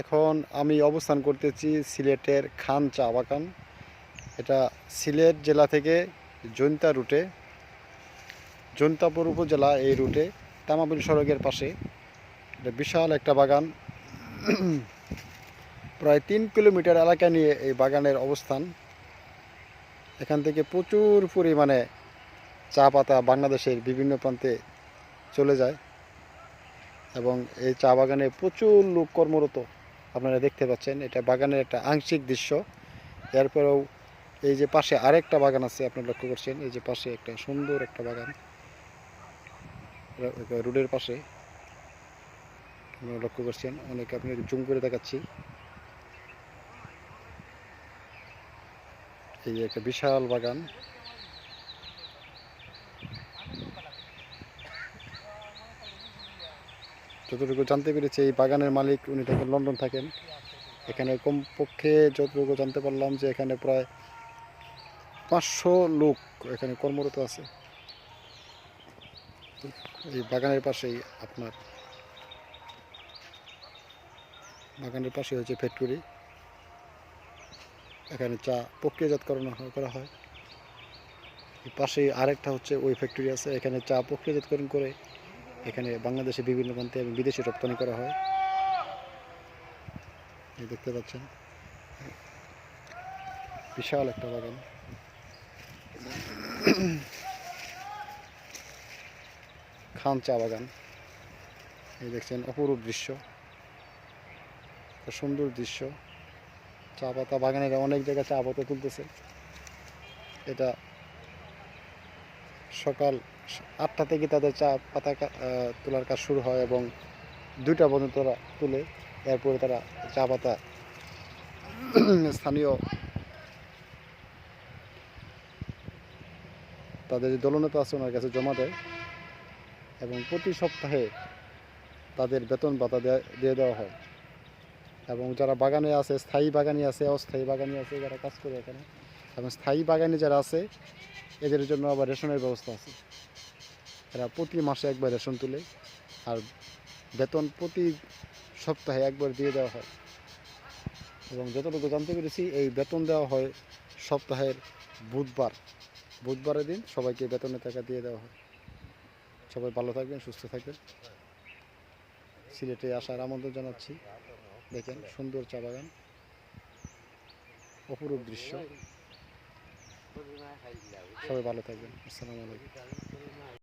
এখন আমি অবস্থান করতেছি সিলেটের খান চা বাগান। এটা সিলেট জেলা থেকে জৈন্তা রুটে, জৈন্তাপুর উপজেলা এই রুটে তামাবিল সড়কের পাশে। এটা বিশাল একটা বাগান। প্রায় 3 কিলোমিটার এলাকা নিয়ে এই বাগানের অবস্থান। এখান থেকে প্রচুর পরিমাণে চা পাতা বাংলাদেশের বিভিন্ন প্রান্তে চলে যায় এবং এই চা বাগানে প্রচুর লোক কর্মরত আপনারা দেখতে পাচ্ছেন। এটা বাগানের একটা আংশিক দৃশ্য। এরপরেও এই যে পাশে আরেকটা বাগান আছে, আপনারা লক্ষ্য করছেন। এই যে পাশে একটা সুন্দর একটা বাগান রোডের পাশে আপনারা লক্ষ্য করছেন। অনেক আপনাকে জুম করে দেখাচ্ছি। এই যে একটা বিশাল বাগান। যতটুকু জানতে পেরেছি এই বাগানের মালিক উনি থাকেন লন্ডন থাকেন। এখানে কমপক্ষে যতটুকু জানতে পারলাম যে এখানে প্রায় 500 লোক এখানে কর্মরত আছে। এই বাগানের পাশেই আপনার বাগানের পাশে হচ্ছে ফ্যাক্টরি। এখানে চা প্রক্রিয়াজাতকরণ করা হয়। এই পাশেই আরেকটা হচ্ছে ওই ফ্যাক্টরি আছে, এখানে চা প্রক্রিয়াজাতকরণ করে এখানে বাংলাদেশে বিভিন্ন প্রান্তে এবং বিদেশে রপ্তানি করা হয়। এই দেখতে পাচ্ছেন বিশাল একটা বাগান। খান চা বাগান। এই দেখছেন অপরূপ দৃশ্য, সুন্দর দৃশ্য। চা পাতা বাগানের অনেক জায়গায় চা পাতা তুলতেছে। এটা সকাল 8টা থেকে তাদের চা পাতা তোলার কাজ শুরু হয় এবং 2টা পর্যন্ত তারা তুলে। এরপরে তারা চা পাতা স্থানীয় তাদের যে দলনেতা আছে ওনার কাছে জমা দেয় এবং প্রতি সপ্তাহে তাদের বেতন ভাতা দিয়ে দেওয়া হয়। এবং যারা বাগানে আছে, স্থায়ী বাগানি আছে, অস্থায়ী বাগানি আছে, যারা কাজ করে এখানে, এবং স্থায়ী বাগানি যারা আছে এদের জন্য আবার রেশনের ব্যবস্থা আছে। এরা প্রতি মাসে একবার রেশন তুলে আর বেতন প্রতি সপ্তাহে একবার দিয়ে দেওয়া হয়। এবং যতটুকু জানতে পেরেছি এই বেতন দেওয়া হয় সপ্তাহের বুধবারের দিন সবাইকে বেতনের টাকা দিয়ে দেওয়া হয়। সবাই ভালো থাকবেন, সুস্থ থাকবেন। সিলেটে আসার আমন্ত্রণ জানাচ্ছি। দেখেন সুন্দর চা বাগান, অপরূপ দৃশ্য। সবাই ভালো থাকবেন। আসসালামু আলাইকুম।